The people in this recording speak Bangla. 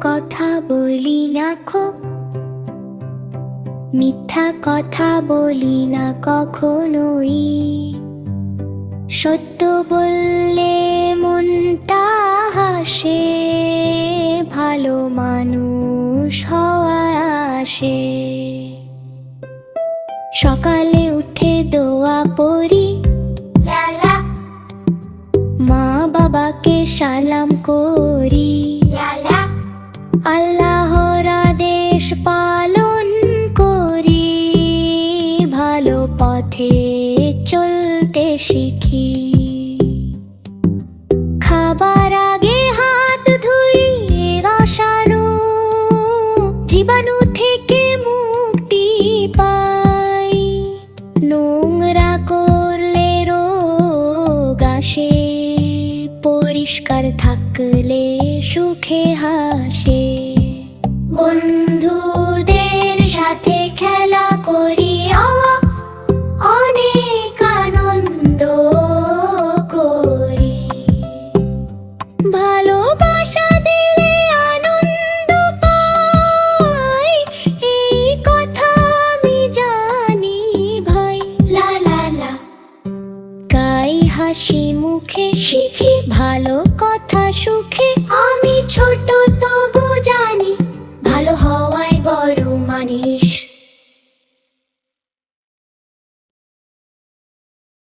কথা বলি না খো, মিথ্যা কথা বলি না কখনোই। সত্য বললে মনটা হাসে, ভালো মানুষ হওয়া আসে। সকালে উঠে দোয়া পড়ি, লালা। মা বাবাকে সালাম করি, লালা। আল্লাহর আদেশ পালন করি, ভালো পথে চলতে শিখি। খাবার আগে হাত ধুই, রসালো জীবাণু থেকে মুক্তি পাই। নোংরা করলে রোগ আসে, পরিষ্কার থাকলে সুখে হাসে। বন্ধুদের সাথে খেলা করি, অনেক আনন্দ করি। ভালোবাসা দিলে আনন্দ পাই, এই কথা আমি জানি ভাই। লা লা লা গাই হাসি মুখে, শিখি ভালো কথা সুখে। আমি ছোট তবু